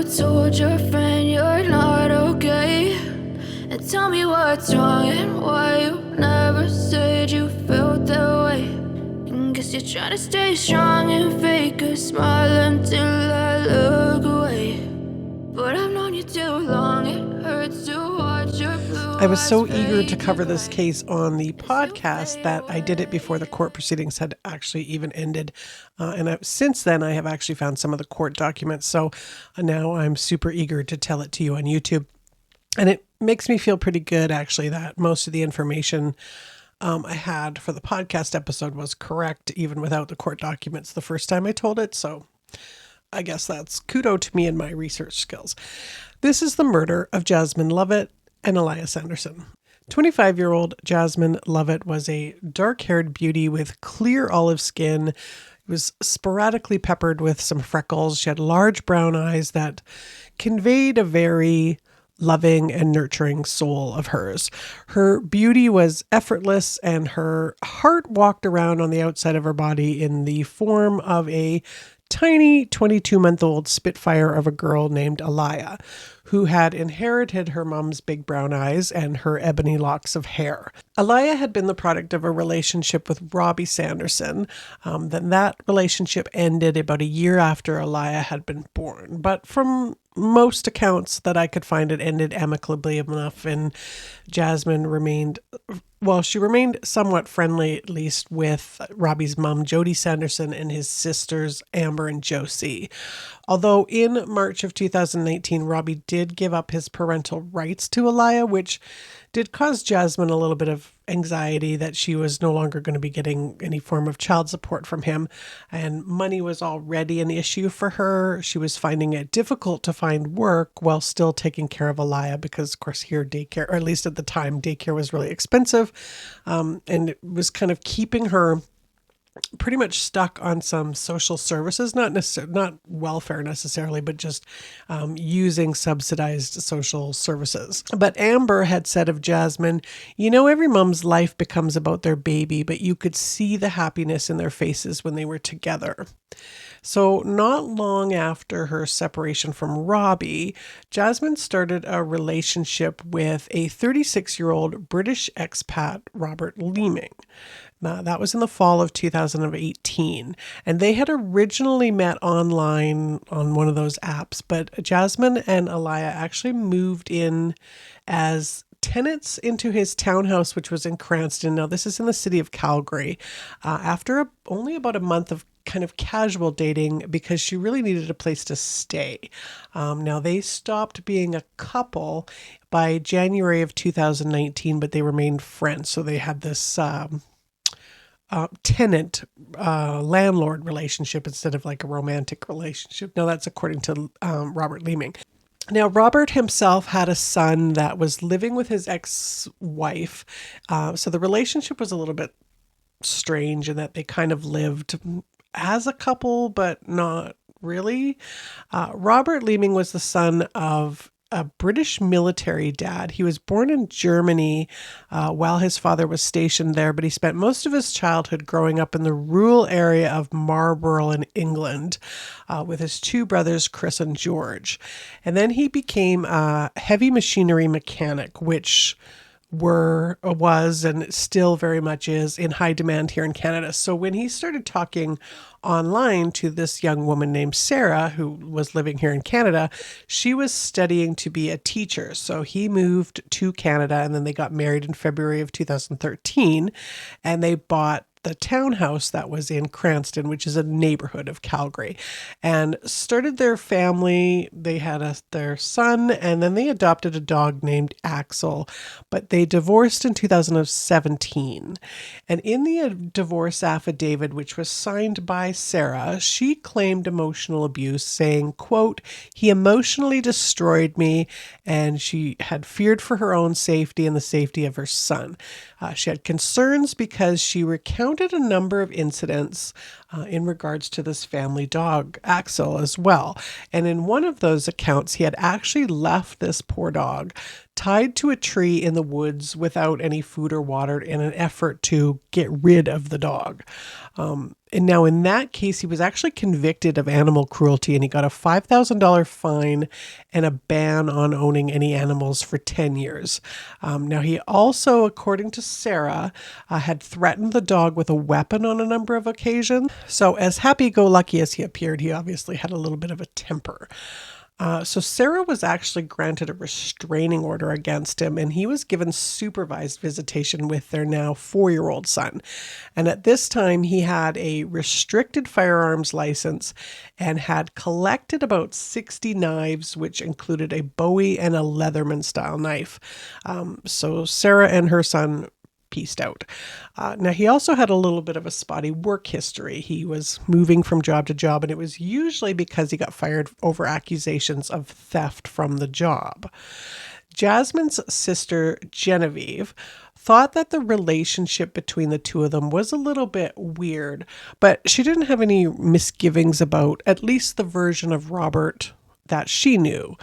told your friend you're not okay? And tell me what's wrong and why you never said you felt that way. And guess you're trying to stay strong and fake a smile until I look away. But I've known you too long, it hurts to watch your blue I was so eyes eager to fade cover this away. case on the podcast that I did it before the court proceedings had actually even ended. Since then, I have actually found some of the court documents. So now I'm super eager to tell it to you on YouTube. And it makes me feel pretty good, actually, that most of the information I had for the podcast episode was correct, even without the court documents the first time I told it. So I guess that's kudos to me and my research skills. This is the murder of Jasmine Lovett Aliya Sanderson. 25-year-old Jasmine Lovett was a dark-haired beauty with clear olive skin. It was sporadically peppered with some freckles. She had large brown eyes that conveyed a very loving and nurturing soul of hers. Her beauty was effortless, and her heart walked around on the outside of her body in the form of a tiny 22-month-old spitfire of a girl named Aliya, who had inherited her mom's big brown eyes and her ebony locks of hair. Aliya had been the product of a relationship with Robbie Sanderson. Then that relationship ended about a year after Aliya had been born. But from most accounts that I could find, it ended amicably enough, and Jasmine remained somewhat friendly, at least, with Robbie's mom, Jody Sanderson, and his sisters, Amber and Josie. Although in March of 2019, Robbie did give up his parental rights to Aliya, which did cause Jasmine a little bit of anxiety that she was no longer going to be getting any form of child support from him. And money was already an issue for her. She was finding it difficult to find work while still taking care of Aliya because, of course, here daycare, or at least at the time, daycare was really expensive. And it was kind of keeping her pretty much stuck on some social services, not welfare necessarily, but just using subsidized social services. But Amber had said of Jasmine, every mom's life becomes about their baby, but you could see the happiness in their faces when they were together. So not long after her separation from Robbie, Jasmine started a relationship with a 36-year-old British expat, Robert Leeming. Now, that was in the fall of 2018, and they had originally met online on one of those apps, but Jasmine and Aliya actually moved in as tenants into his townhouse, which was in Cranston. Now, this is in the city of Calgary, after only about a month of kind of casual dating because she really needed a place to stay. Now, they stopped being a couple by January of 2019, but they remained friends. So they had this tenant landlord relationship instead of like a romantic relationship. Now, that's according to Robert Leeming. Now, Robert himself had a son that was living with his ex-wife. So the relationship was a little bit strange in that they kind of lived as a couple, but not really. Robert Leeming was the son of a British military dad. He was born in Germany while his father was stationed there, but he spent most of his childhood growing up in the rural area of Marlborough in England with his two brothers, Chris and George. And then he became a heavy machinery mechanic, which was and still very much is in high demand here in Canada. So when he started talking online to this young woman named Sarah, who was living here in Canada, she was studying to be a teacher. So he moved to Canada, and then they got married in February of 2013, and they bought the townhouse that was in Cranston, which is a neighborhood of Calgary, and started their family. They had their son, and then they adopted a dog named Axel, but they divorced in 2017. And in the divorce affidavit, which was signed by Sarah, she claimed emotional abuse, saying, quote, "He emotionally destroyed me," and she had feared for her own safety and the safety of her son. She had concerns because she recounted a number of incidents in regards to this family dog, Axel, as well. And in one of those accounts, he had actually left this poor dog tied to a tree in the woods without any food or water in an effort to get rid of the dog. And now in that case, he was actually convicted of animal cruelty and he got a $5,000 fine and a ban on owning any animals for 10 years. Now, he also, according to Sarah, had threatened the dog with a weapon on a number of occasions. So as happy-go-lucky as he appeared, he obviously had a little bit of a temper. So Sarah was actually granted a restraining order against him, and he was given supervised visitation with their now 4-year-old son. And at this time, he had a restricted firearms license and had collected about 60 knives, which included a Bowie and a Leatherman style knife. So Sarah and her son pieced out. Now, he also had a little bit of a spotty work history. He was moving from job to job, and it was usually because he got fired over accusations of theft from the job. Jasmine's sister, Genevieve, thought that the relationship between the two of them was a little bit weird, but she didn't have any misgivings about at least the version of Robert that she knew.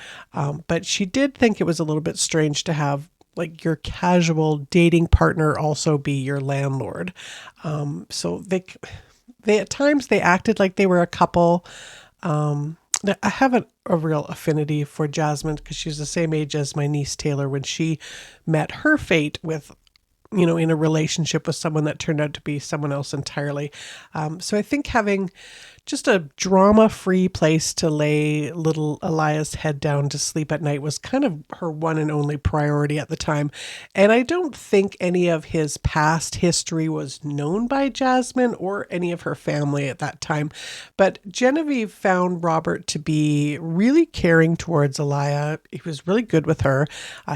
But she did think it was a little bit strange to have like your casual dating partner also be your landlord. So they at times they acted like they were a couple. I have a real affinity for Jasmine because she's the same age as my niece Taylor when she met her fate with, in a relationship with someone that turned out to be someone else entirely. So I think having just a drama-free place to lay little Aliya's head down to sleep at night was kind of her one and only priority at the time. And I don't think any of his past history was known by Jasmine or any of her family at that time. But Genevieve found Robert to be really caring towards Aliya. He was really good with her.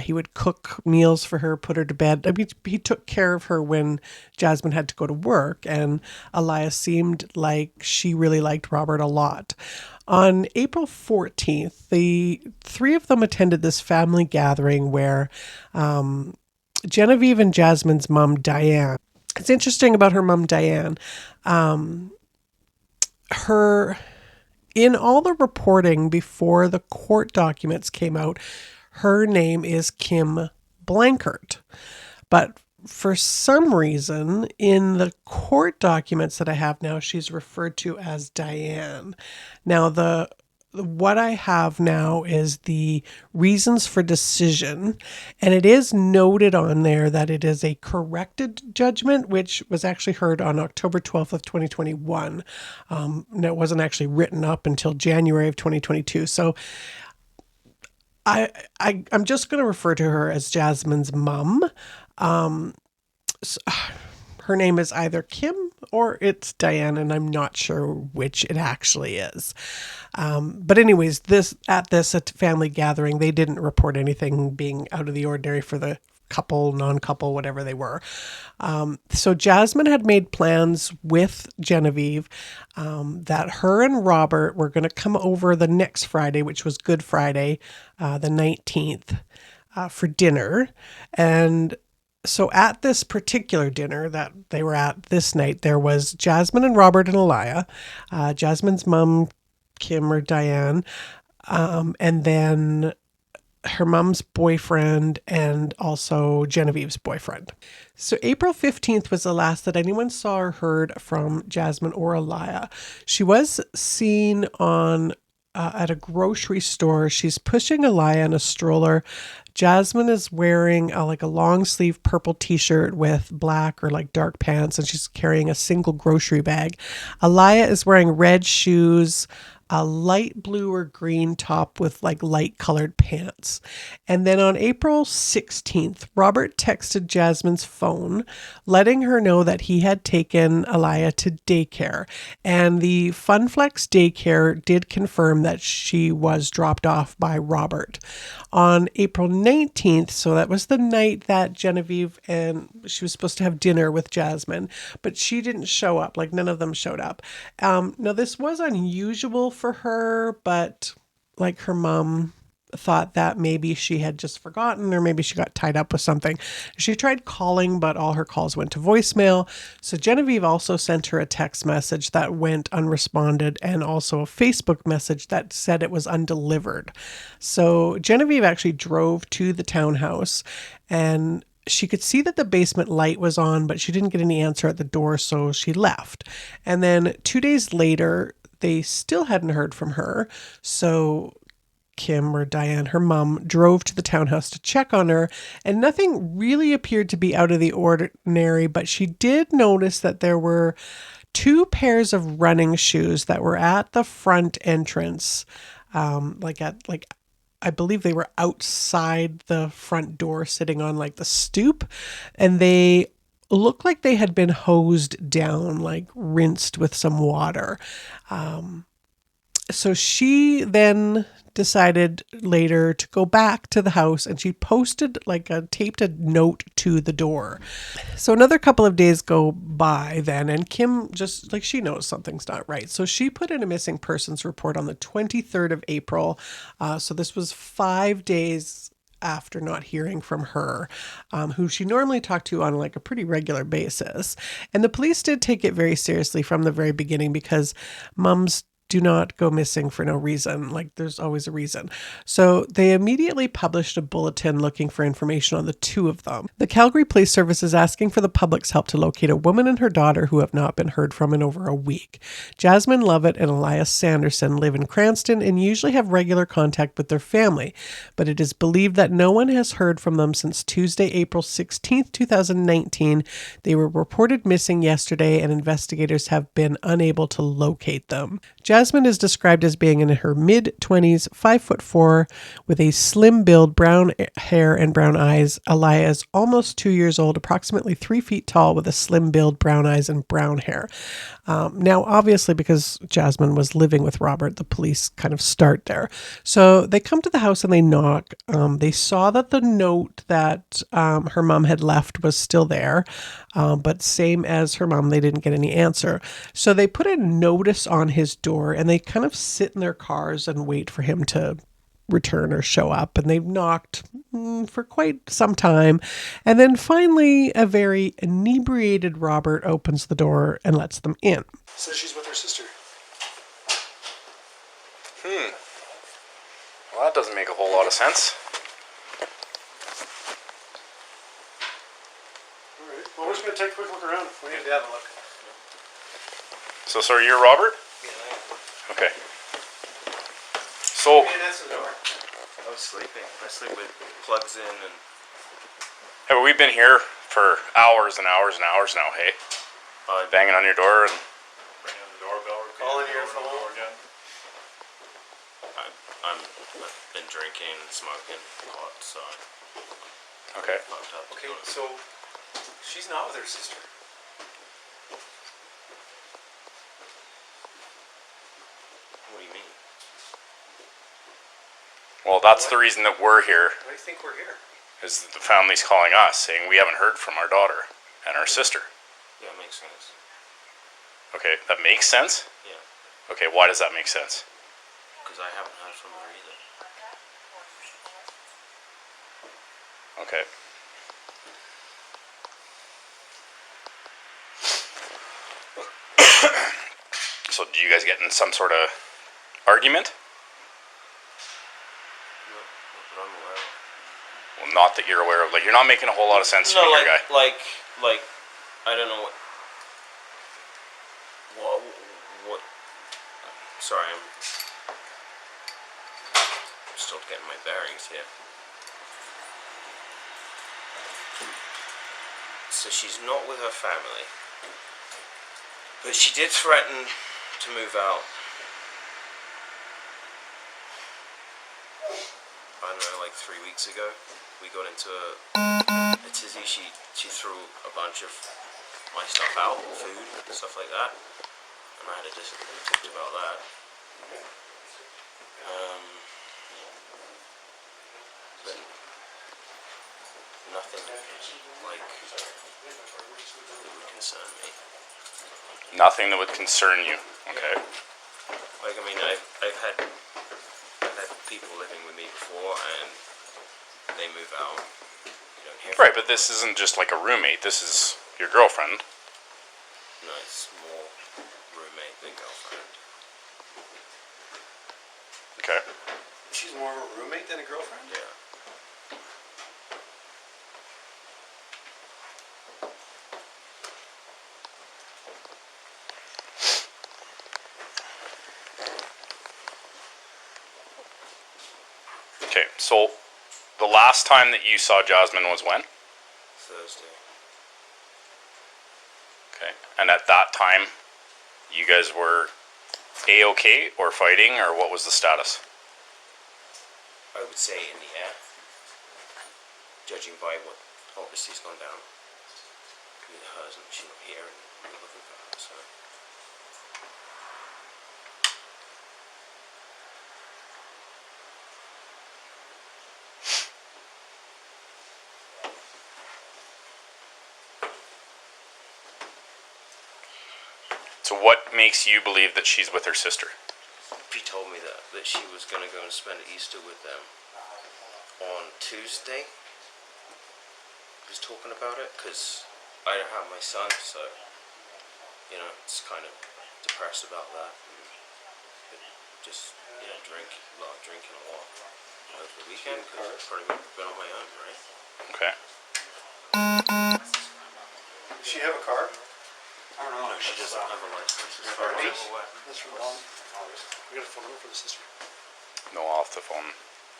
He would cook meals for her, put her to bed. I mean, he took care of her when Jasmine had to go to work, and Aliya seemed like she really liked Robert a lot. On April 14th, the three of them attended this family gathering where Genevieve and Jasmine's mom, Diane. It's interesting about her mom, Diane. In all the reporting before the court documents came out, her name is Kim Blankert. But for some reason, in the court documents that I have now, she's referred to as Diane. Now, what I have now is the reasons for decision, and it is noted on there that it is a corrected judgment, which was actually heard on October 12th of 2021. And it wasn't actually written up until January of 2022. So I'm just going to refer to her as Jasmine's mom. Her name is either Kim or it's Diane, and I'm not sure which it actually is. But anyways, at this family gathering, they didn't report anything being out of the ordinary for the couple, non-couple, whatever they were. So Jasmine had made plans with Genevieve that her and Robert were going to come over the next Friday, which was Good Friday, the 19th, for dinner. And so at this particular dinner that they were at this night, there was Jasmine and Robert and Aliya, Jasmine's mom, Kim or Diane, and then her mom's boyfriend and also Genevieve's boyfriend. So April 15th was the last that anyone saw or heard from Jasmine or Aliya. She was seen at a grocery store. She's pushing Aliya in a stroller. Jasmine is wearing a long sleeve purple t-shirt with black or dark pants, and she's carrying a single grocery bag. Aliya is wearing red shoes, a light blue or green top with light colored pants. And then on April 16th, Robert texted Jasmine's phone, letting her know that he had taken Aliya to daycare. And the Funflex daycare did confirm that she was dropped off by Robert. On April 19th, so that was the night that Genevieve and she was supposed to have dinner with Jasmine, but she didn't show up. None of them showed up. Now this was unusual for her, but her mom thought that maybe she had just forgotten or maybe she got tied up with something. She tried calling, but all her calls went to voicemail. So Genevieve also sent her a text message that went unresponded and also a Facebook message that said it was undelivered. So Genevieve actually drove to the townhouse and she could see that the basement light was on, but she didn't get any answer at the door, so she left. And then 2 days later, they still hadn't heard from her. So Kim, or Diane, her mom, drove to the townhouse to check on her, and nothing really appeared to be out of the ordinary, but she did notice that there were 2 pairs of running shoes that were at the front entrance, I believe they were outside the front door sitting on like the stoop, and they looked like they had been hosed down, like rinsed with some water. So she then decided later to go back to the house, and she posted taped a note to the door. So another couple of days go by then, and Kim just she knows something's not right. So she put in a missing persons report on the 23rd of April. So this was 5 days after not hearing from her, who she normally talked to on a pretty regular basis. And the police did take it very seriously from the very beginning, because mums do not go missing for no reason. There's always a reason. So they immediately published a bulletin looking for information on the 2 of them. The Calgary Police Service is asking for the public's help to locate a woman and her daughter who have not been heard from in over a week. Jasmine Lovett and Aliya Sanderson live in Cranston and usually have regular contact with their family, but it is believed that no one has heard from them since Tuesday, April 16th, 2019. They were reported missing yesterday, and investigators have been unable to locate them. Jasmine is described as being in her mid-20s, 5'4", with a slim build, brown hair and brown eyes. Aliya is almost 2 years old, approximately 3 feet tall, with a slim build, brown eyes and brown hair. Now, obviously, because Jasmine was living with Robert, the police kind of start there. So they come to the house and they knock. They saw that the note that her mom had left was still there, but same as her mom, they didn't get any answer. So they put a notice on his door, and they kind of sit in their cars and wait for him to return or show up. And they've knocked for quite some time. And then finally, a very inebriated Robert opens the door and lets them in. Says she's with her sister. Well, that doesn't make a whole lot of sense. Alright, well, we're just going to take a quick look around. We need to have a look. So, sorry, you're Robert? Yeah, Okay. So, that's the door. I was sleeping. I sleep with plugs in and... hey, we've been here for hours and hours and hours now, hey? Banging on your door and... Ringing on the doorbell. Calling your phone. I've been drinking and smoking a lot, so Okay. fucked up. Okay, so she's not with her sister. What do you mean? Well, that's the reason that we're here, Why do you think we're here? is that the family's calling us saying we haven't heard from our daughter and our sister. Yeah, it makes sense. Okay, that makes sense? Yeah, Okay, why does that make sense? because I haven't heard from her either. Okay. So, do you guys get in some sort of argument? No, not that I'm aware of. Well, not that you're aware of. You're not making a whole lot of sense to me here, guy. like, I don't know what. Sorry, I'm still getting my bearings here. So she's not with her family, but she did threaten to move out. I don't know, like 3 weeks ago, we got into a tizzy. She threw a bunch of my stuff out, food, stuff like that, and I had a disagreement about that. But nothing like that would concern me. Nothing that would concern you. Okay. Like, I mean, I've had people living with me before, about. You don't hear Right, from but this isn't just like a roommate. This is your girlfriend. No, it's more roommate than girlfriend. Okay. She's more of a roommate than a girlfriend? Yeah. Okay, so the last time that you saw Jasmine was when? Thursday. Okay. And at that time, you guys were A-okay or fighting, or what was the status? I would say in the air, judging by what obviously's gone down with hers, and she's not here, and we're looking for her, so. So what makes you believe that she's with her sister? She told me that she was going to go and spend Easter with them on Tuesday. He was talking about it because I don't have my son, so you know, it's kind of depressed about that. And just drink a lot of drinking a lot over the weekend because I've probably been on my own, right? Okay. Does she have a car? I don't know. No, she doesn't have a license. As far as I'm aware. That's from mom. We got a phone number for the sister. No, I'll have to phone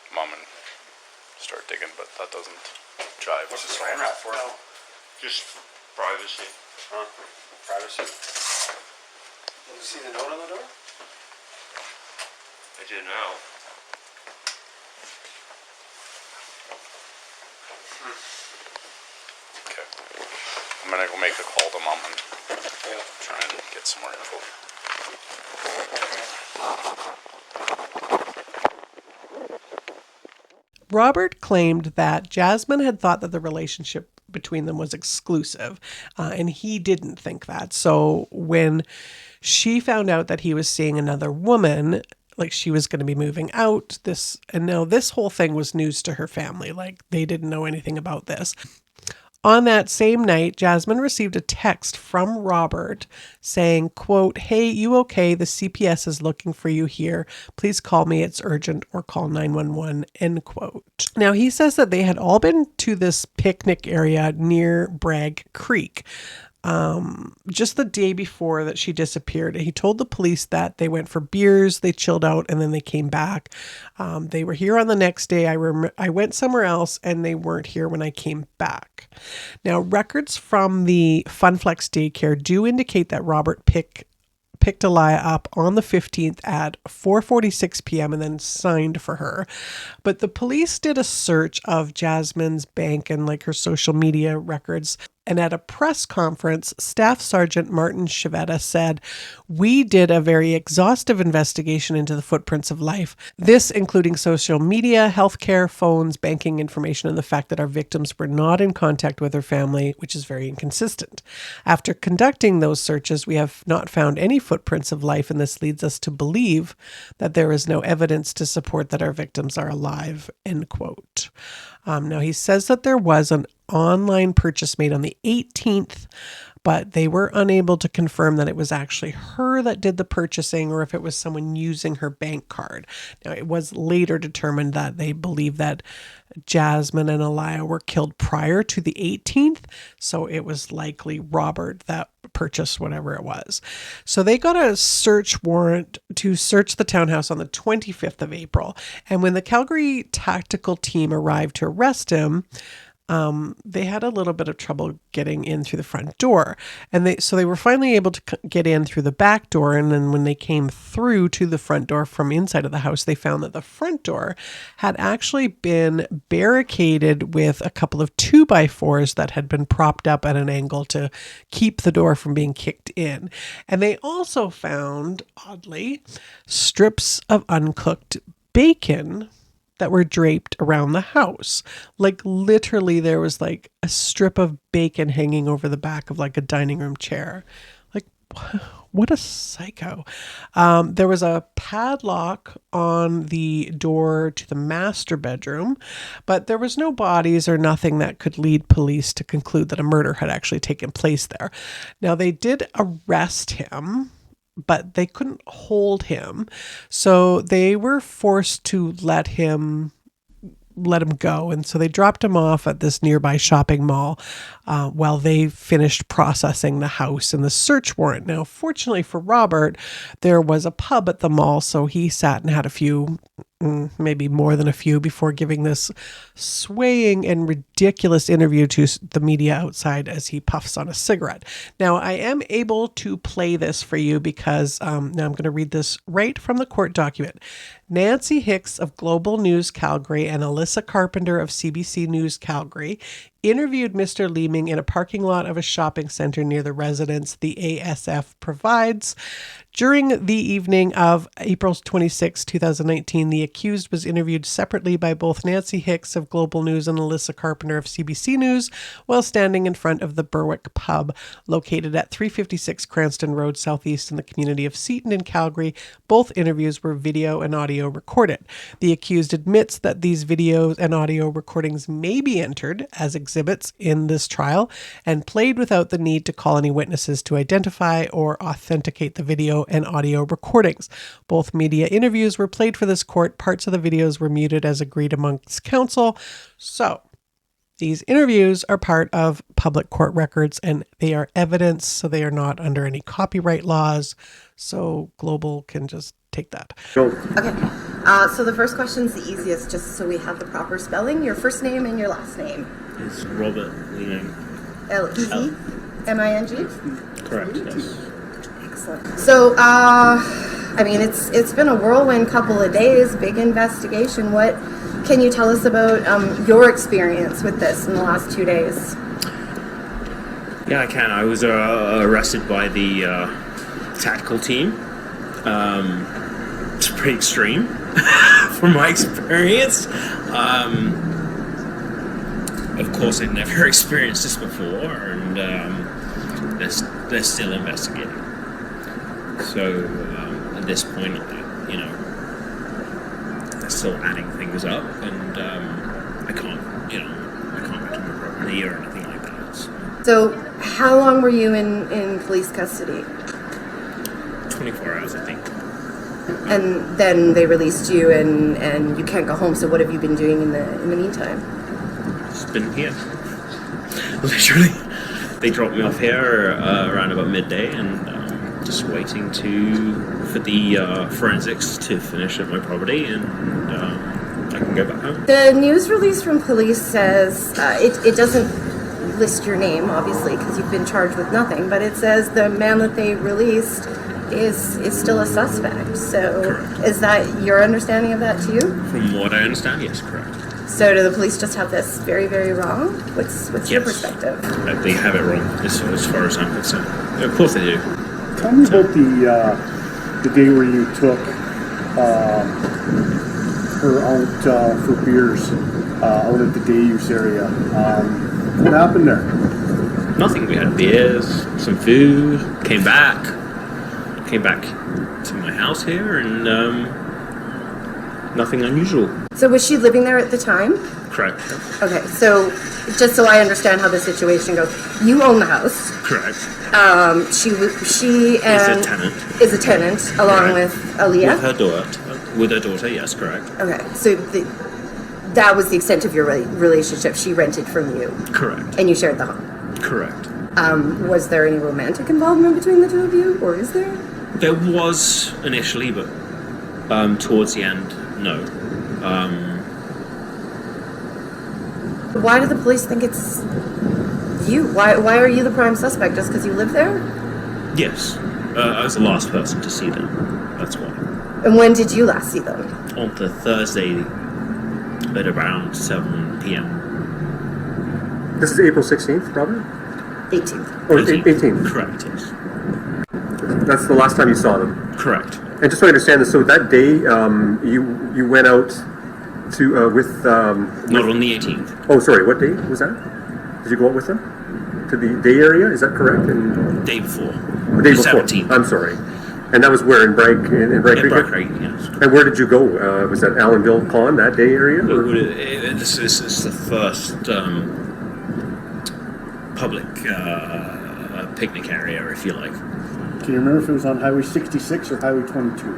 Mom and start digging, but that doesn't jive. What's the phone wrap for? No. Just privacy. Huh? Privacy. Did you see the note on the door? I do now. Okay. I'm gonna go make a call to Mom and try and get some more info. Robert claimed that Jasmine had thought that the relationship between them was exclusive, and he didn't think that. So when she found out that he was seeing another woman, like she was going to be moving out, now this whole thing was news to her family. Like they didn't know anything about this. On that same night, Jasmine received a text from Robert saying, quote, "Hey, you okay? The CPS is looking for you here. Please call me. It's urgent, or call 911, end quote. Now, he says that they had all been to this picnic area near Bragg Creek just the day before that she disappeared. He told the police that they went for beers, they chilled out, and then they came back. They were here on the next day. I went somewhere else and they weren't here when I came back. Now, records from the Funflex daycare do indicate that Robert picked Aliya up on the 15th at 4:46 p.m. and then signed for her. But the police did a search of Jasmine's bank and like her social media records. And at a press conference, Staff Sergeant Martin Chivetta said, "We did a very exhaustive investigation into the footprints of life. This including social media, healthcare, phones, banking information, and the fact that our victims were not in contact with her family, which is very inconsistent. After conducting those searches, we have not found any footprints of life, and this leads us to believe that there is no evidence to support that our victims are alive," end quote. Now, he says that there was an online purchase made on the 18th, but they were unable to confirm that it was actually her that did the purchasing or if it was someone using her bank card. Now, it was later determined that they believe that Jasmine and Aliya were killed prior to the 18th, so it was likely Robert that purchased whatever it was. So they got a search warrant to search the townhouse on the 25th of April, and when the Calgary tactical team arrived to arrest him, they had a little bit of trouble getting in through the front door. And they were finally able to get in through the back door. And then when they came through to the front door from inside of the house, they found that the front door had actually been barricaded with a couple of 2x4s that had been propped up at an angle to keep the door from being kicked in. And they also found, oddly, strips of uncooked bacon that were draped around the house. Like literally there was like a strip of bacon hanging over the back of like a dining room chair. Like What a psycho. There was a padlock on the door to the master bedroom, but there was no bodies or nothing that could lead police to conclude that a murder had actually taken place there. Now, they did arrest him, but they couldn't hold him. So they were forced to let him go. And so they dropped him off at this nearby shopping mall while they finished processing the house and the search warrant. Now, fortunately for Robert, there was a pub at the mall, so he sat and had a few, maybe more than a few, before giving this swaying and ridiculous interview to the media outside as he puffs on a cigarette. Now, I am able to play this for you because now I'm going to read this right from the court document. Nancy Hicks of Global News Calgary and Alyssa Carpenter of CBC News Calgary interviewed Mr. Leeming in a parking lot of a shopping center near the residence the ASF provides. During the evening of April 26, 2019, the accused was interviewed separately by both Nancy Hicks of Global News and Alyssa Carpenter of CBC News while standing in front of the Berwick pub located at 356 Cranston Road Southeast in the community of Seaton in Calgary. Both interviews were video and audio recorded. The accused admits that these videos and audio recordings may be entered as exhibits in this trial and played without the need to call any witnesses to identify or authenticate the video and audio recordings. Both media interviews were played for this court. Parts of the videos were muted as agreed amongst counsel. So these interviews are part of public court records and they are evidence, so they are not under any copyright laws. So Global can just take that. Okay. So the first question's the easiest, just so we have the proper spelling. Your first name and your last name. It's Robert Leeming. L-E-Z-M-I-N-G? Correct, yes. Excellent. So, I mean, it's been a whirlwind couple of days, big investigation. What can you tell us about your experience with this in the last 2 days? Yeah, I can. I was arrested by the tactical team. It's pretty extreme from my experience. Of course, I'd never experienced this before, and they're still investigating. So at this point, you know, they're still adding things up, and I can't go to my property or anything like that. So how long were you in police custody? 24 hours, I think. And then they released you, and you can't go home. So what have you been doing in the meantime? Just been here. Literally, they dropped me off here around about midday, and just waiting for the forensics to finish at my property, and I can go back home. The news release from police says it doesn't list your name, obviously, because you've been charged with nothing, but it says the man that they released is still a suspect. So correct. Is that your understanding of that too? From what I understand, yes, correct. So do the police just have this very, very wrong? What's your Yes. perspective? They have it wrong as far as I'm concerned. Of course they do. Tell me about the day where you took her out for beers out at the day use area. What happened there? Nothing. We had beers, some food, came back to my house here, and nothing unusual. So was she living there at the time? Correct. Okay, so just so I understand how the situation goes, you own the house. Correct. She Is a tenant. along Correct. with Aliya. With her daughter, yes, correct. Okay, so that was the extent of your relationship. She rented from you, Correct. and you shared the home. Correct. Was there any romantic involvement between the two of you, or is there? There was initially, but towards the end, no. Why do the police think it's you? Why are you the prime suspect? Just because you live there? Yes. I was the last person to see them. That's why. And when did you last see them? On the Thursday at around 7 p.m. This is April 16th, Robert? 18th. Or 18th. Correct, yes. That's the last time you saw them. Correct. And just so I understand this, so that day you went out to with Not on the 18th. oh sorry, what day was that? Did you go out with them? to the Day area. Is that correct? And Day before. the day The before. 17th. I'm sorry. And that was where in Bragg in Bragg Creek? Bragg Creek, yes. And where did you go? Was that Allenville Pond, that Day area? or- This is the first public picnic area, if you like. Can you remember if it was on Highway 66 or Highway 22? Can you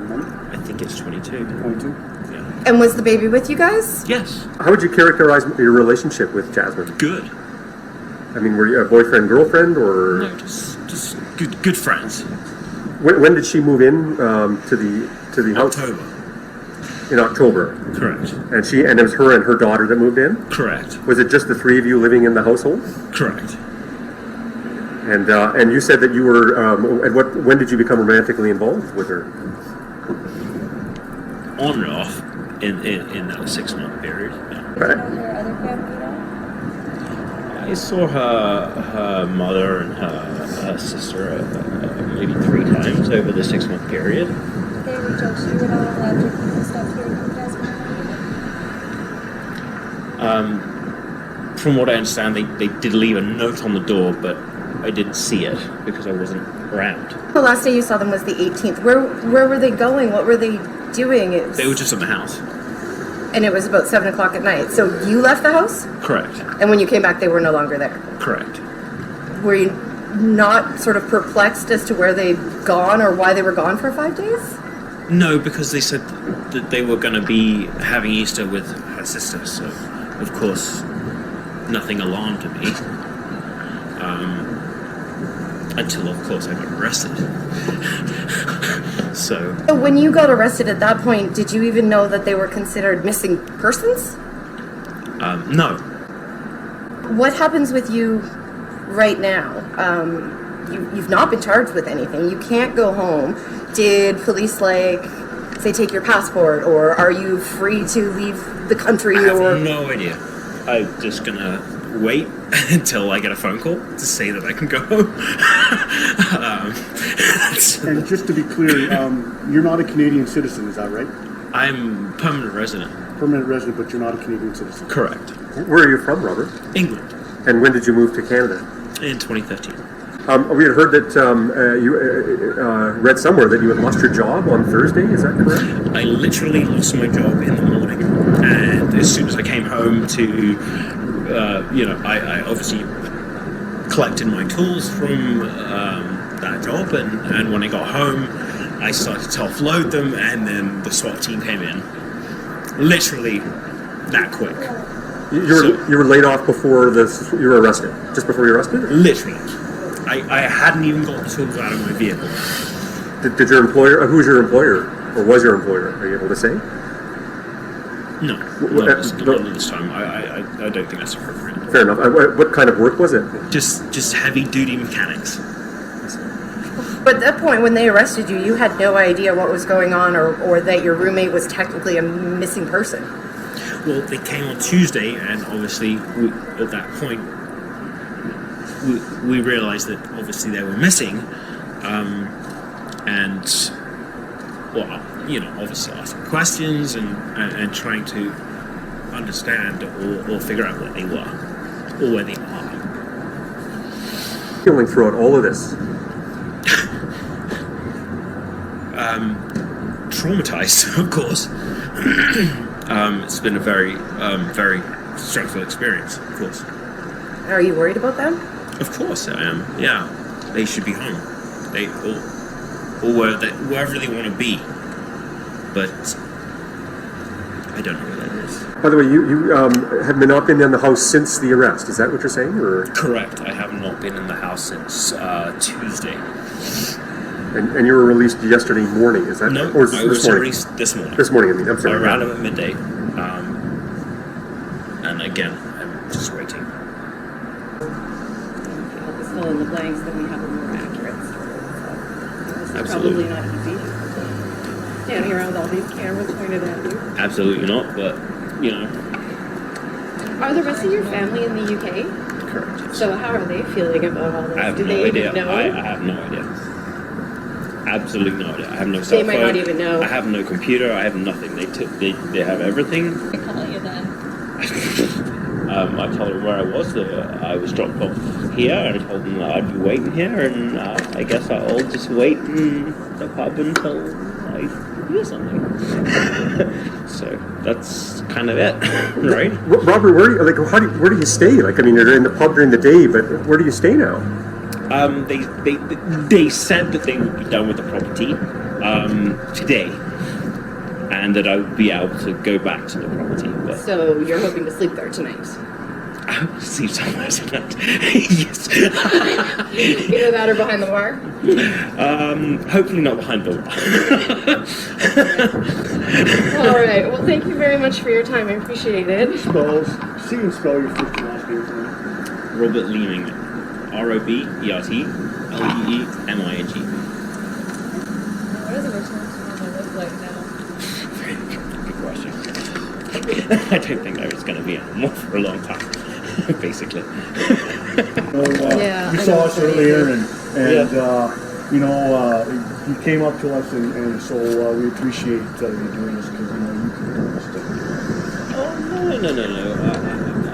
remember? I think it's 22. 22? Yeah. And was the baby with you guys? Yes. How would you characterize your relationship with Jasmine? Good. I mean, were you a boyfriend, girlfriend, or No, just good friends. when did she move in to the house? October. In October. Correct. And it was her and her daughter that moved in. Correct. Was it just the three of you living in the household? Correct. And you said that you were. When did you become romantically involved with her? On and off in that 6-month period. Yeah. Right. I saw her mother and her sister maybe 3 times over the 6-month period. They reach out to you, you're not allowed to keep the stuff here from Jasmine? From what I understand, they did leave a note on the door, but I didn't see it because I wasn't around. The last day you saw them was the 18th. Where were they going? What were they doing? They were just in the house. And it was about 7 o'clock at night. So you left the house? Correct. And when you came back, they were no longer there. Correct. Were you not sort of perplexed as to where they'd gone or why they were gone for 5 days? No, because they said that they were going to be having Easter with her sister, so of course nothing alarmed me. Until, of course, I got arrested. So When you got arrested at that point, did you even know that they were considered missing persons? no. What happens with you right now? You've not been charged with anything. You can't go home. Did police, say, take your passport, or are you free to leave the country? I have or no idea. I'm just gonna wait until I get a phone call to say that I can go home. And just to be clear, you're not a Canadian citizen, is that right? I'm permanent resident. Permanent resident, but you're not a Canadian citizen. Correct. Where are you from, Robert? England And when did you move to Canada? in 2013. We had heard that you read somewhere that you had lost your job on Thursday. Is that correct? I literally lost my job in the morning, and as soon as I came home to, I obviously collected my tools from that job, and when I got home, I started to offload them, and then the SWAT team came in. Literally that quick. You were laid off before this. You were arrested. Just before you were arrested. Literally. I hadn't even got the tools out of my vehicle. Did your employer? Who's your employer, or was your employer? Are you able to say? No, not at this time. I don't think that's appropriate. Fair enough. What kind of work was it? Just heavy duty mechanics. But at that point, when they arrested you, you had no idea what was going on, or that your roommate was technically a missing person. Well, they came on Tuesday, and obviously, at that point, we realized that obviously they were missing, and obviously asking questions and trying to understand or figure out what they were or where they are. Feeling throughout all of this. Traumatized, of course. It's been a very, very stressful experience, of course. Are you worried about them? Of course I am. Yeah, they should be home. They or wherever they want to be. But I don't know where that is. By the way, you have not been in the house since the arrest. Is that what you're saying, or? Correct. I have not been in the house since Tuesday. And you were released yesterday morning. Is that? No, or I was released this morning. This morning, I mean. I'm sorry. Around at midday. And again, I'm just waiting. Help us fill in the blanks, then we have a more accurate story. So it's Absolutely. probably not easy. Standing here with all these cameras pointed at you. Absolutely not, but Are the rest of your family in the UK? Correct. So how are they feeling about all this? I have Do no they idea. even know? I have no idea. Absolutely no idea. I have no cell They phone. might not even know. I have no computer. I have nothing. They have everything. They call you then. I told them where I was, that I was dropped off here, and I told them that I'd be waiting here, and I guess I'll just wait in the pub until I hear something. So that's kind of it, right? Robert, where do you stay? Like, I mean, you're in the pub during the day, but where do you stay now? They said that they would be done with the property today, and that I would be able to go back to the property. But So you're hoping to sleep there tonight? I would sleep somewhere tonight. Yes. Either that or behind the bar? Hopefully not behind the bar. All right. Well, thank you very much for your time. I appreciate it. Spell your first and last name for me. Robert Leeming. ROBERTLEEMING. What does a return to normal look like now? Good question. I don't think I was going to be animal for a long time, basically. Yeah, You I saw know us what you earlier, mean. and you came up to us, and so we appreciate you doing this, because you can do this stuff. Oh, no.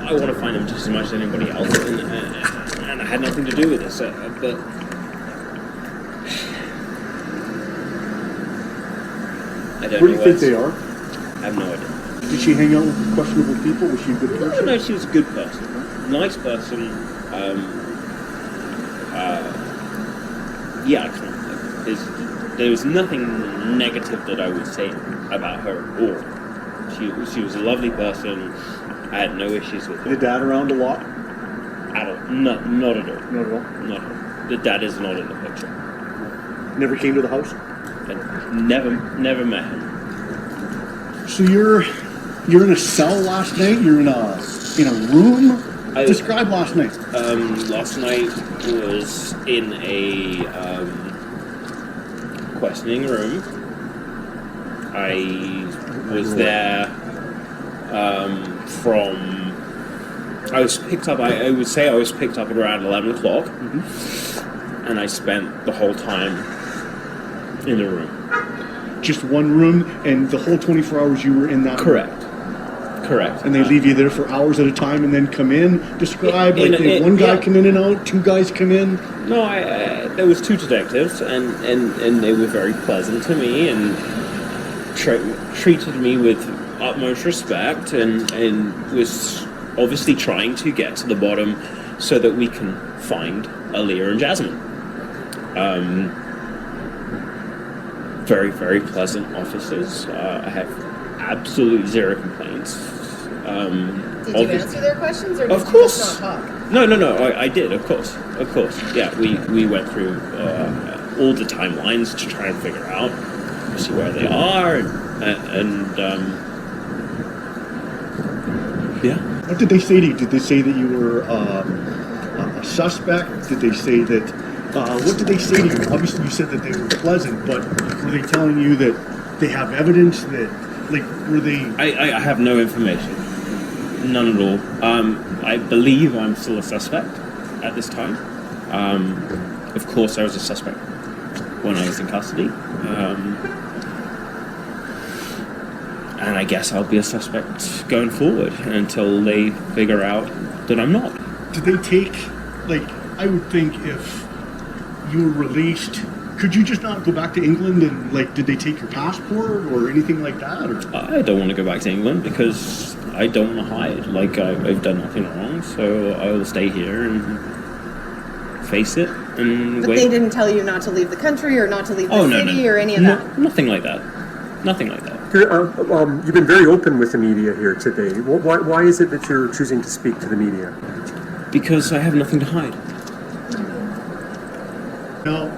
I want to find him just as much as anybody else, and I had nothing to do with this, but... I don't Where do know you think they are? I have no idea. Did she hang out with questionable people? Was she a good person? No, she was a good person. Nice person. Yeah, I can't... There was nothing negative that I would say about her at all. She was a lovely person. I had no issues with her. Is Dad around a lot? At all. Not at all. Not at all? Not at all. The dad is not in the picture. Never came to the house? I never met him. So you're in a cell last night? You're in a room? Describe last night. Last night was in a questioning room. I was there I was picked up, I would say I was picked up at around 11 o'clock, and I spent the whole time in the room. Just one room, and the whole 24 hours you were in that Correct. room? Correct. And they leave you there for hours at a time and then come in? Describe, one guy come in and out, two guys come in? No, there was two detectives, and they were very pleasant to me, and treated me with utmost respect, and was obviously trying to get to the bottom so that we can find Aliya and Jasmine. Very, very pleasant officers. I have absolutely zero complaints. Did you answer their questions, or did of you course. just not talk? No, I did, of course. Yeah, we went through all the timelines to try and figure out, see where they are, and yeah. What did they say to you? Did they say that you were a suspect? Did they say that... what did they say to you? Obviously, you said that they were pleasant, but were they telling you that they have evidence that... were they... I have no information. None at all. I believe I'm still a suspect at this time. Of course, I was a suspect when I was in custody. And I guess I'll be a suspect going forward until they figure out that I'm not. Did they take... I would think if you were released... Could you just not go back to England, and did they take your passport or anything like that? Or? I don't want to go back to England because I don't want to hide. I've done nothing wrong, so I will stay here and face it and But wait. they didn't tell you not to leave the country or not to leave the city or any of that? Nothing like that. Nothing like that. You've been very open with the media here today. Why is it that you're choosing to speak to the media? Because I have nothing to hide. Now,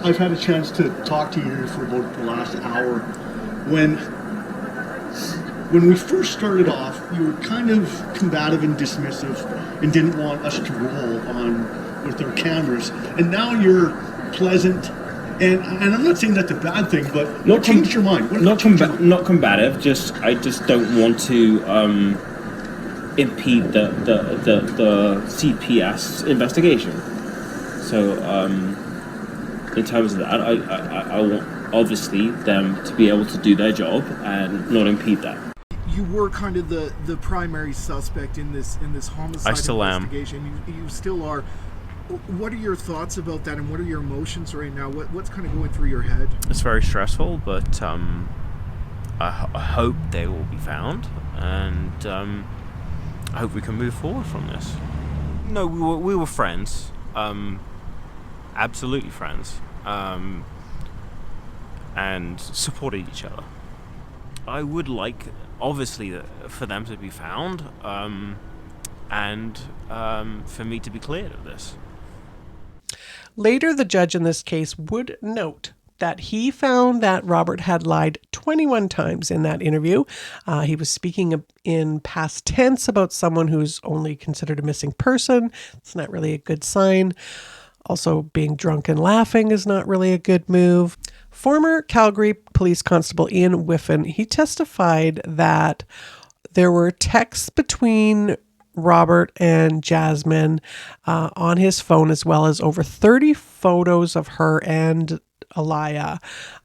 I've had a chance to talk to you for about the last hour. When we first started off, you were kind of combative and dismissive and didn't want us to roll on with our cameras. And now you're pleasant. And I'm not saying that's a bad thing, but what changed your mind? Not combative. I just don't want to impede the CPS investigation. So in terms of that, I want obviously them to be able to do their job and not impede that. you were kind of the primary suspect in this homicide I still investigation. You still are. What are your thoughts about that, and what are your emotions right now? What's kind of going through your head? It's very stressful, but I hope they will be found, and I hope we can move forward from this. No, we were friends, absolutely friends, and supported each other. I would like, obviously, for them to be found, and for me to be cleared of this. Later, the judge in this case would note that he found that Robert had lied 21 times in that interview. He was speaking in past tense about someone who's only considered a missing person. It's not really a good sign. Also, being drunk and laughing is not really a good move. Former Calgary Police Constable Ian Whiffen, he testified that there were texts between Robert and Jasmine on his phone, as well as over 30 photos of her and Aliya,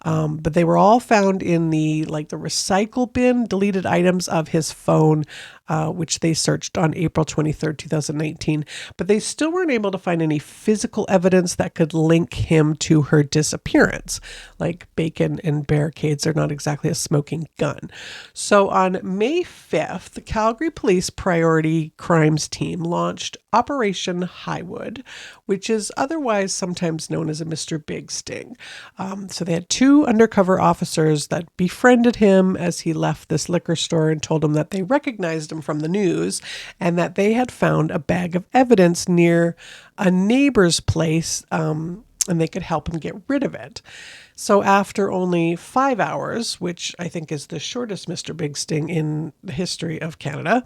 but they were all found in the recycle bin, deleted items of his phone, which they searched on April 23rd, 2019. But they still weren't able to find any physical evidence that could link him to her disappearance. Like bacon and barricades are not exactly a smoking gun. So on May 5th, the Calgary Police Priority Crimes Team launched Operation Highwood, which is otherwise sometimes known as a Mr. Big Sting. So they had 2 undercover officers that befriended him as he left this liquor store and told him that they recognized him from the news and that they had found a bag of evidence near a neighbor's place, and they could help him get rid of it. So after only 5 hours, which I think is the shortest Mr. Big Sting in the history of Canada,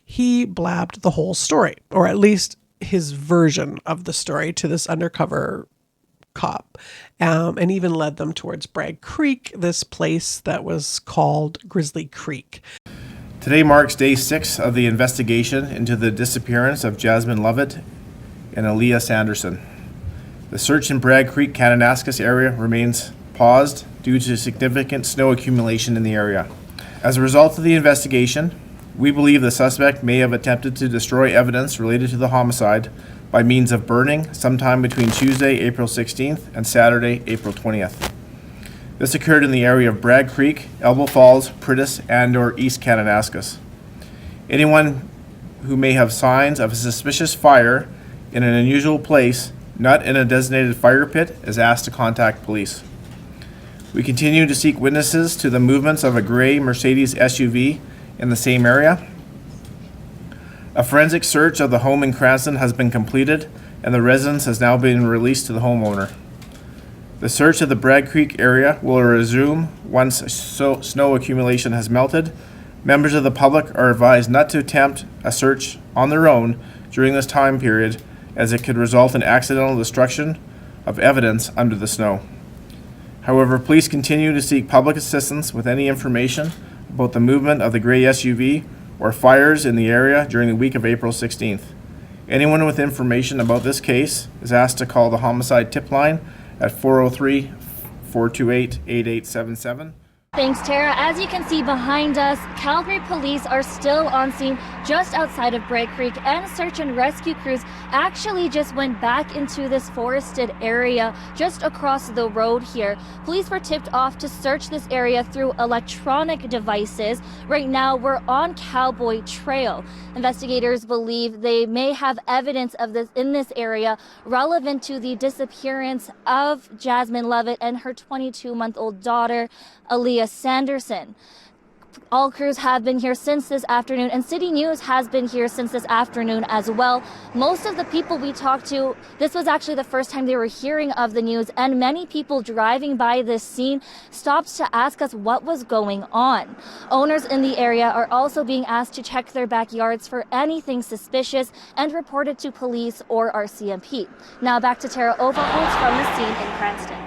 he blabbed the whole story, or at least his version of the story, to this undercover cop, and even led them towards Bragg Creek, this place that was called Grizzly Creek. Today marks day 6 of the investigation into the disappearance of Jasmine Lovett Aliya Sanderson. The search in Bragg Creek, Kananaskis area remains paused due to significant snow accumulation in the area. As a result of the investigation, we believe the suspect may have attempted to destroy evidence related to the homicide by means of burning sometime between Tuesday, April 16th and Saturday, April 20th. This occurred in the area of Bragg Creek, Elbow Falls, Priddis, and/or East Kananaskis. Anyone who may have signs of a suspicious fire in an unusual place, not in a designated fire pit, is asked to contact police. We continue to seek witnesses to the movements of a gray Mercedes SUV in the same area. A forensic search of the home in Cranston has been completed, and the residence has now been released to the homeowner. The search of the Bragg Creek area will resume once snow accumulation has melted. Members of the public are advised not to attempt a search on their own during this time period, as it could result in accidental destruction of evidence under the snow. However, police continue to seek public assistance with any information about the movement of the gray SUV or fires in the area during the week of April 16th. Anyone with information about this case is asked to call the homicide tip line at 403-428-8877. Thanks, Tara. As you can see behind us, Calgary police are still on scene just outside of Bragg Creek, and search and rescue crews actually just went back into this forested area just across the road here. Police were tipped off to search this area through electronic devices. Right now, we're on Cowboy Trail. Investigators believe they may have evidence of this in this area relevant to the disappearance of Jasmine Lovett and her 22-month-old daughter, Aliya Sanderson. All crews have been here since this afternoon, and City News has been here since this afternoon as well. Most of the people we talked to, this was actually the first time they were hearing of the news, and many people driving by this scene stopped to ask us what was going on. Owners in the area are also being asked to check their backyards for anything suspicious and report it to police or RCMP. Now back to Tara Overholtz from the scene in Cranston.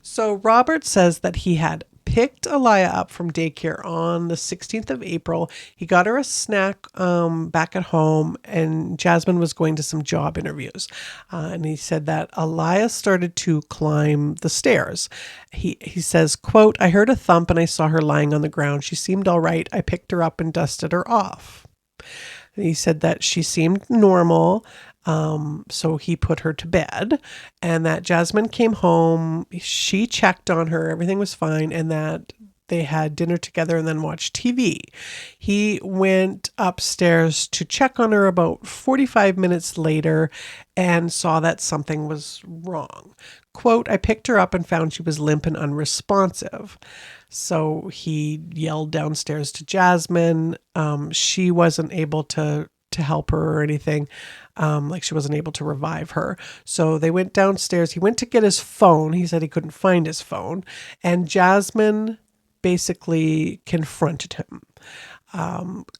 So Robert says that he had picked Aliya up from daycare on the 16th of April. He got her a snack back at home, and Jasmine was going to some job interviews. And he said that Aliya started to climb the stairs. He says, quote, "I heard a thump and I saw her lying on the ground. She seemed all right. I picked her up and dusted her off." And he said that she seemed normal. So he put her to bed, and that Jasmine came home. She checked on her. Everything was fine. And that they had dinner together and then watched TV. He went upstairs to check on her about 45 minutes later and saw that something was wrong. Quote, "I picked her up and found she was limp and unresponsive." So he yelled downstairs to Jasmine. She wasn't able to help her or anything. Like she wasn't able to revive her. So they went downstairs. He went to get his phone. He said he couldn't find his phone. And Jasmine basically confronted him.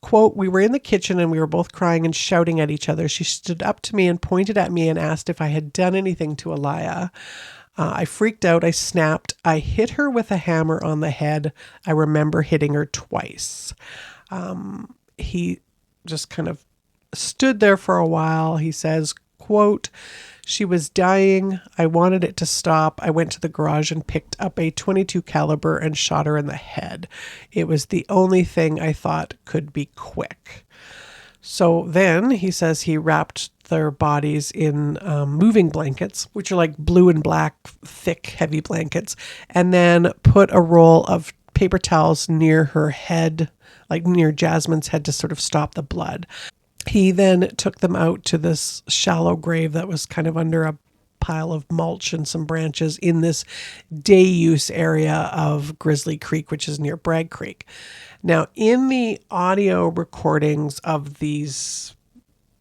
Quote, "We were in the kitchen and we were both crying and shouting at each other. She stood up to me and pointed at me and asked if I had done anything to Aliya. I freaked out. I snapped. I hit her with a hammer on the head. I remember hitting her twice." He just kind of stood there for a while. He says, quote, "She was dying. I wanted it to stop. I went to the garage and picked up a .22 caliber and shot her in the head. It was the only thing I thought could be quick." So then he says he wrapped their bodies in moving blankets, which are like blue and black, thick, heavy blankets, and then put a roll of paper towels near her head, like near Jasmine's head, to sort of stop the blood. He then took them out to this shallow grave that was kind of under a pile of mulch and some branches in this day use area of Grizzly Creek, which is near Bragg Creek. Now, in the audio recordings of these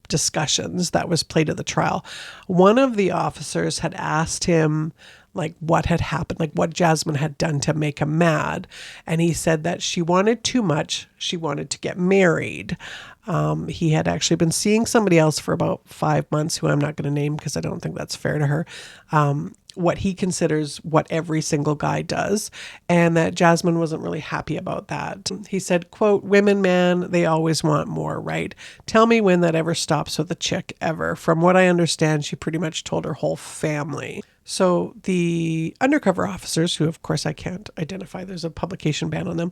discussions that was played at the trial, one of the officers had asked him like what had happened, like what Jasmine had done to make him mad. And he said that she wanted too much. She wanted to get married. He had actually been seeing somebody else for about 5 months, who I'm not going to name because I don't think that's fair to her. What he considers what every single guy does, and that Jasmine wasn't really happy about that. He said, quote, "Women, man, they always want more, right? Tell me when that ever stops with a chick ever. From what I understand, she pretty much told her whole family." So the undercover officers, who of course I can't identify, there's a publication ban on them,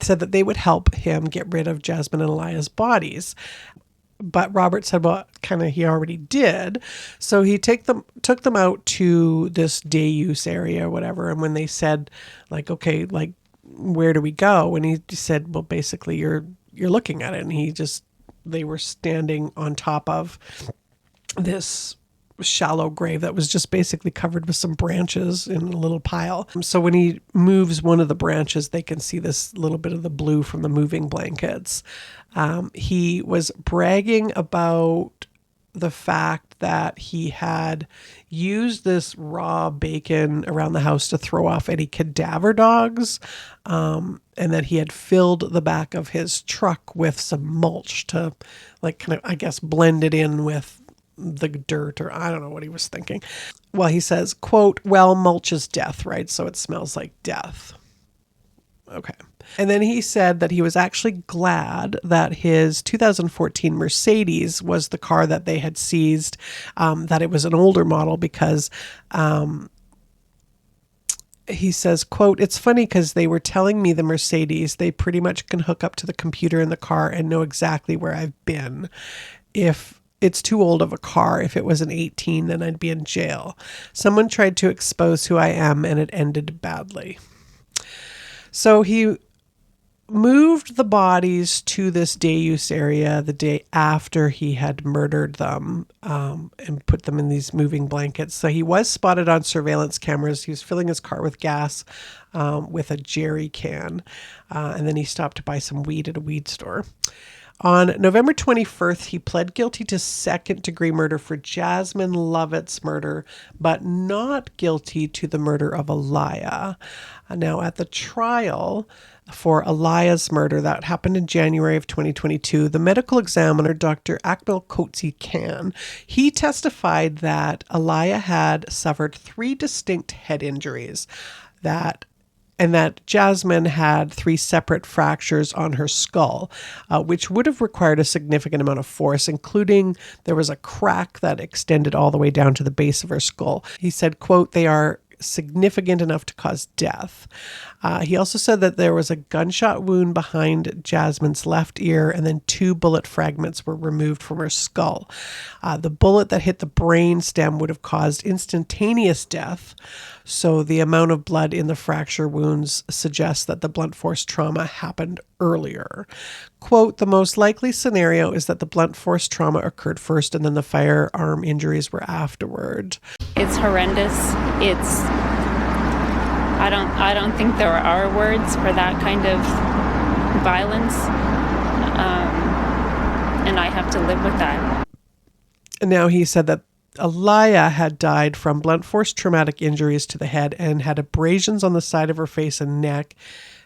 said that they would help him get rid of Jasmine and Aliya's bodies. But Robert said, well, kind of he already did. So he took them out to this day use area or whatever. And when they said, like, okay, like, where do we go? And he said, well, basically you're looking at it. And they were standing on top of this shallow grave that was just basically covered with some branches in a little pile. So when he moves one of the branches, they can see this little bit of the blue from the moving blankets. He was bragging about the fact that he had used this raw bacon around the house to throw off any cadaver dogs, and that he had filled the back of his truck with some mulch to, like, kind of, I guess, blend it in with the dirt, or I don't know what he was thinking. Well, he says, quote, "Well, mulch is death, right? So it smells like death." Okay. And then he said that he was actually glad that his 2014 Mercedes was the car that they had seized, that it was an older model because he says, quote, "It's funny because they were telling me the Mercedes, they pretty much can hook up to the computer in the car and know exactly where I've been. If it's too old of a car. If it was an 18, then I'd be in jail. Someone tried to expose who I am and it ended badly." So he moved the bodies to this day use area the day after he had murdered them, and put them in these moving blankets. So he was spotted on surveillance cameras. He was filling his car with gas, with a jerry can. And then he stopped to buy some weed at a weed store. On November 21st, he pled guilty to second-degree murder for Jasmine Lovett's murder, but not guilty to the murder of Aliya. Now, at the trial for Aliya's murder that happened in January of 2022, the medical examiner, Dr. Akmal Kotsi Khan, he testified that Aliya had suffered 3 distinct head injuries, that and that Jasmine had 3 separate fractures on her skull, which would have required a significant amount of force, including there was a crack that extended all the way down to the base of her skull. He said, quote, "They are significant enough to cause death." He also said that there was a gunshot wound behind Jasmine's left ear, and then 2 bullet fragments were removed from her skull. The bullet that hit the brain stem would have caused instantaneous death, so the amount of blood in the fracture wounds suggests that the blunt force trauma happened earlier. Quote, "The most likely scenario is that the blunt force trauma occurred first and then the firearm injuries were afterward." It's horrendous. I don't think there are words for that kind of violence, and I have to live with that. And now he said that Aliya had died from blunt force traumatic injuries to the head and had abrasions on the side of her face and neck,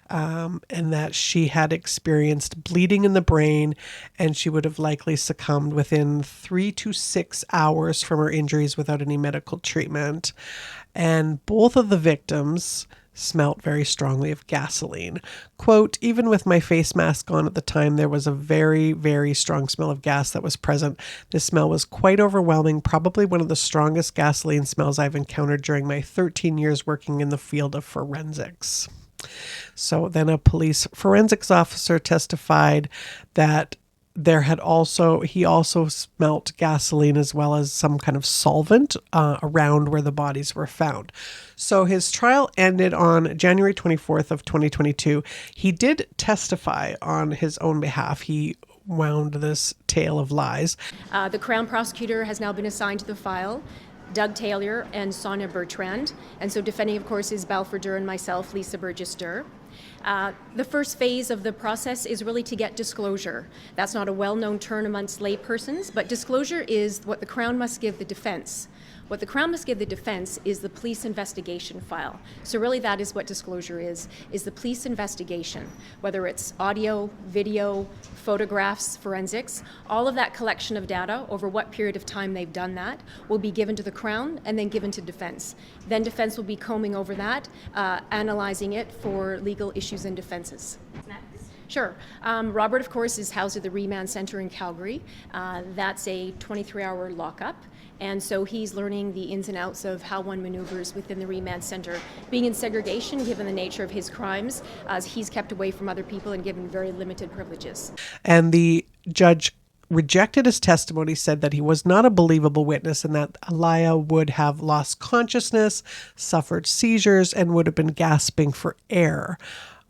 and that she had experienced bleeding in the brain, and she would have likely succumbed within 3 to 6 hours from her injuries without any medical treatment. And both of the victims smelt very strongly of gasoline. Quote, "Even with my face mask on at the time, there was a very, very strong smell of gas that was present. This smell was quite overwhelming, probably one of the strongest gasoline smells I've encountered during my 13 years working in the field of forensics." So then a police forensics officer testified that he also smelt gasoline as well as some kind of solvent around where the bodies were found. So his trial ended on January 24th of 2022. He did testify on his own behalf. He wound this tale of lies. The Crown prosecutor has now been assigned to the file, Doug Taylor and Sonia Bertrand. And so defending, of course, is Balfour Durr and myself, Lisa Burgess-Durr. The first phase of the process is really to get disclosure. That's not a well-known term amongst laypersons, but disclosure is what the Crown must give the defense. What the Crown must give the defense is the police investigation file. So really that is what disclosure is the police investigation, whether it's audio, video, photographs, forensics, all of that collection of data over what period of time they've done that will be given to the Crown and then given to defense. Then defense will be combing over that, analyzing it for legal issues and defenses. Sure. Robert, of course, is housed at the Remand Centre in Calgary. That's a 23-hour lockup. And so he's learning the ins and outs of how one maneuvers within the Remand Centre. Being in segregation, given the nature of his crimes, he's kept away from other people and given very limited privileges. And the judge rejected his testimony, said that he was not a believable witness and that Aliya would have lost consciousness, suffered seizures, and would have been gasping for air.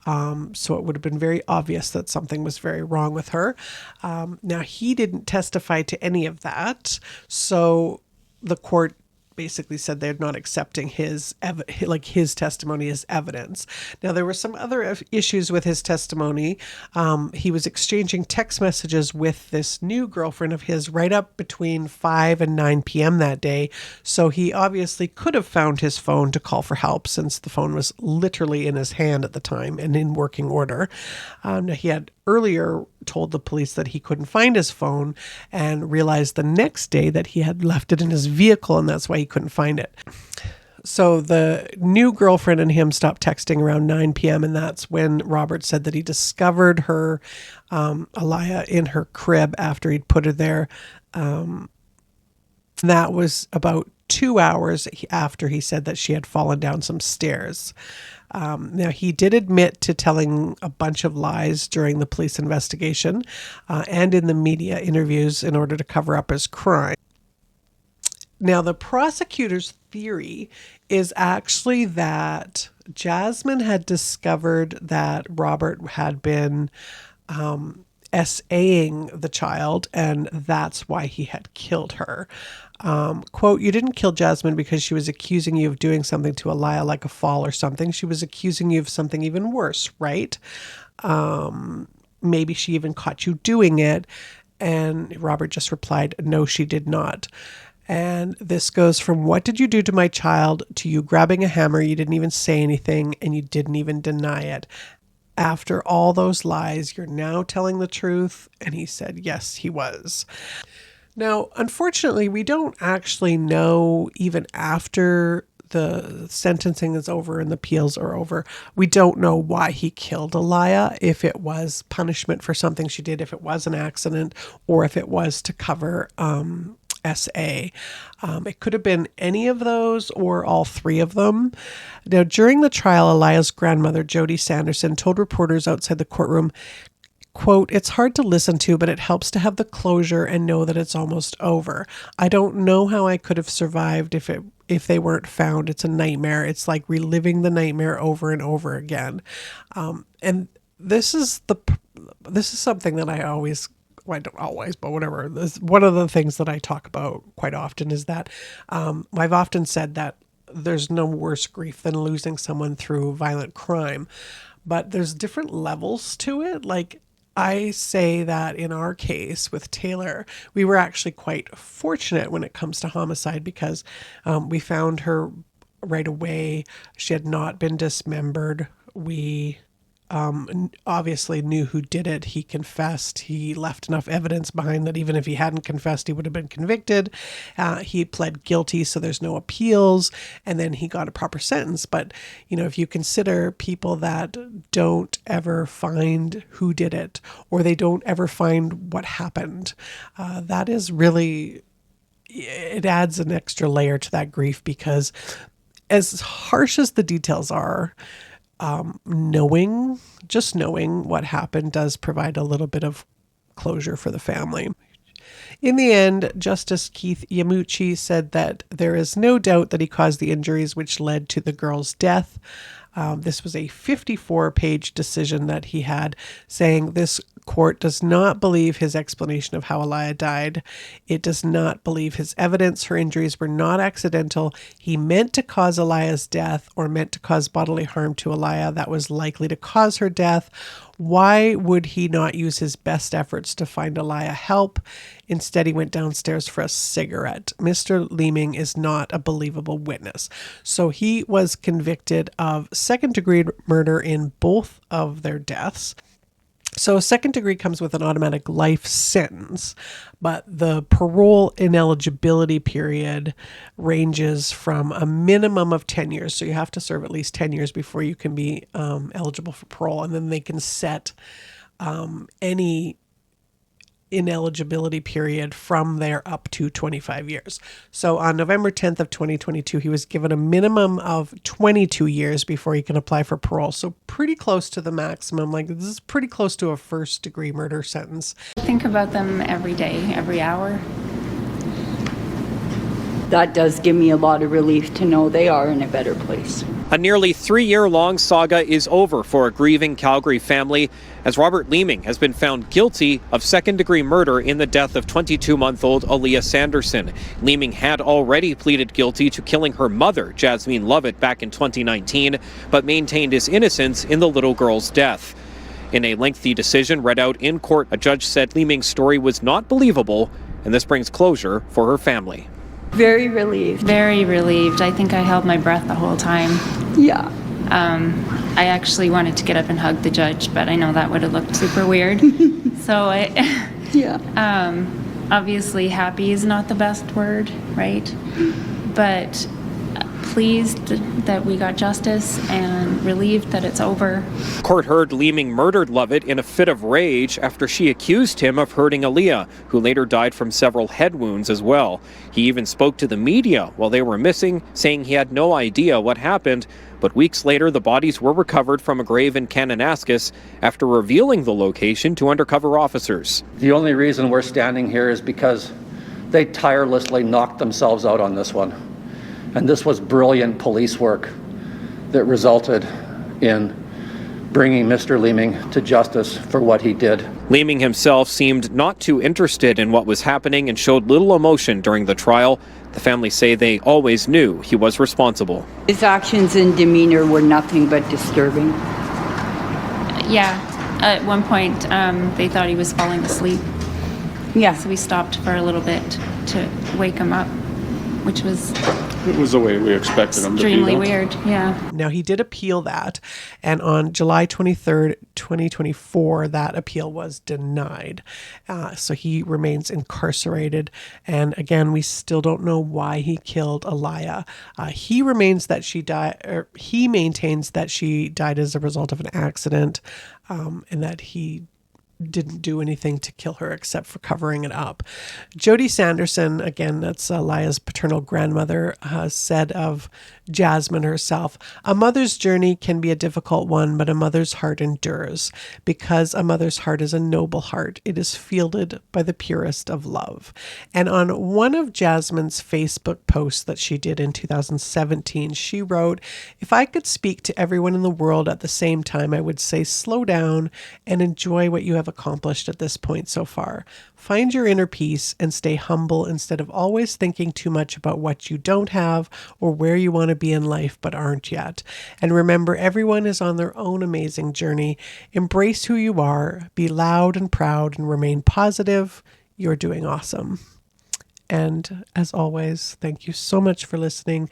So it would have been very obvious that something was very wrong with her. Now, he didn't testify to any of that. So the court basically said they're not accepting his testimony as evidence. Now, there were some other issues with his testimony. He was exchanging text messages with this new girlfriend of his right up between 5 and 9 p.m. that day. So he obviously could have found his phone to call for help since the phone was literally in his hand at the time and in working order. He had earlier told the police that he couldn't find his phone and realized the next day that he had left it in his vehicle and that's why he couldn't find it. So the new girlfriend and him stopped texting around 9 p.m. and that's when Robert said that he discovered her, Aliya, in her crib after he'd put her there. That was about 2 hours after he said that she had fallen down some stairs. Now, he did admit to telling a bunch of lies during the police investigation and in the media interviews in order to cover up his crime. Now, the prosecutor's theory is actually that Jasmine had discovered that Robert had been SAing the child, and that's why he had killed her. Quote, "You didn't kill Jasmine because she was accusing you of doing something to Aliya, like a fall or something. She was accusing you of something even worse, right? Maybe she even caught you doing it." And Robert just replied, "No, she did not." And this goes from "What did you do to my child?" to "You grabbing a hammer, you didn't even say anything, and you didn't even deny it. After all those lies, you're now telling the truth?" And he said, yes, he was. Now, unfortunately, we don't actually know, even after the sentencing is over and the appeals are over. We don't know why he killed Aliya, if it was punishment for something she did, if it was an accident, or if it was to cover SA. It could have been any of those or all three of them. Now, during the trial, Aliya's grandmother, Jody Sanderson, told reporters outside the courtroom, quote, "It's hard to listen to, but it helps to have the closure and know that it's almost over. I don't know how I could have survived if they weren't found. It's a nightmare. It's like reliving the nightmare over and over again." And this is something that I always, well, I don't always, but whatever. One of the things that I talk about quite often is that I've often said that there's no worse grief than losing someone through violent crime, but there's different levels to it. Like, I say that in our case with Taylor, we were actually quite fortunate when it comes to homicide because we found her right away. She had not been dismembered. We obviously knew who did it. He confessed. He left enough evidence behind that even if he hadn't confessed, he would have been convicted. He pled guilty, so there's no appeals, and then he got a proper sentence. But, you know, if you consider people that don't ever find who did it, or they don't ever find what happened, that is really, it adds an extra layer to that grief, because as harsh as the details are, knowing what happened does provide a little bit of closure for the family. In the end, Justice Keith Yamuchi said that there is no doubt that he caused the injuries which led to the girl's death. This was a 54-page decision that he had, saying this court does not believe his explanation of how Aliya died. It does not believe his evidence. Her injuries were not accidental. He meant to cause Aliya's death, or meant to cause bodily harm to Aliya that was likely to cause her death. Why would he not use his best efforts to find Aliya help? Instead, he went downstairs for a cigarette. Mr. Leeming is not a believable witness. So he was convicted of second-degree murder in both of their deaths. So second degree comes with an automatic life sentence, but the parole ineligibility period ranges from a minimum of 10 years. So you have to serve at least 10 years before you can be eligible for parole. And then they can set any ineligibility period from there up to 25 years. So on November 10th of 2022, he was given a minimum of 22 years before he can apply for parole. So pretty close to the maximum. Like, this is pretty close to a first degree murder sentence. Think about them every day, every hour. That does give me a lot of relief to know they are in a better place. A nearly 3-year-long saga is over for a grieving Calgary family, as Robert Leeming has been found guilty of second-degree murder in the death of 22-month-old Aliya Sanderson. Leeming had already pleaded guilty to killing her mother, Jasmine Lovett, back in 2019, but maintained his innocence in the little girl's death. In a lengthy decision read out in court, a judge said Leeming's story was not believable, and this brings closure for her family. Very relieved. Very relieved. I think I held my breath the whole time. Yeah. I actually wanted to get up and hug the judge, but I know that would have looked super weird. So obviously happy is not the best word, right? But pleased that we got justice and relieved that it's over. Court heard Leeming murdered Lovett in a fit of rage after she accused him of hurting Aliya, who later died from several head wounds as well. He even spoke to the media while they were missing, saying he had no idea what happened, but weeks later the bodies were recovered from a grave in Kananaskis after revealing the location to undercover officers. The only reason we're standing here is because they tirelessly knocked themselves out on this one. And this was brilliant police work that resulted in bringing Mr. Leeming to justice for what he did. Leeming himself seemed not too interested in what was happening and showed little emotion during the trial. The family say they always knew he was responsible. His actions and demeanor were nothing but disturbing. Yeah, at one point they thought he was falling asleep. Yeah. So we stopped for a little bit to wake him up. which was It was the way we expected him to be. extremely though. weird. Yeah. Now, he did appeal that, and on July 23rd, 2024, that appeal was denied. So he remains incarcerated, and again, we still don't know why he killed Aliya. He maintains that she died as a result of an accident, and that he didn't do anything to kill her except for covering it up. Jody Sanderson, again, that's Aliya's paternal grandmother, said of Jasmine herself, "A mother's journey can be a difficult one, but a mother's heart endures. Because a mother's heart is a noble heart, it is fielded by the purest of love." And on one of Jasmine's Facebook posts that she did in 2017, she wrote, "If I could speak to everyone in the world at the same time, I would say slow down and enjoy what you have accomplished at this point so far. Find your inner peace and stay humble instead of always thinking too much about what you don't have or where you want to be in life but aren't yet. And remember, everyone is on their own amazing journey. Embrace who you are, be loud and proud, and remain positive. You're doing awesome." And as always, thank you so much for listening.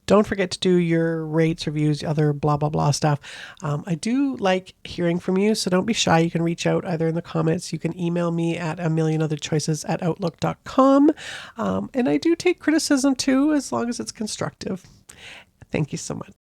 Don't forget to do your rates, reviews, other blah, blah, blah stuff. I do like hearing from you, so don't be shy. You can reach out either in the comments. You can email me at amillionotherchoices@outlook.com. And I do take criticism too, as long as it's constructive. Thank you so much.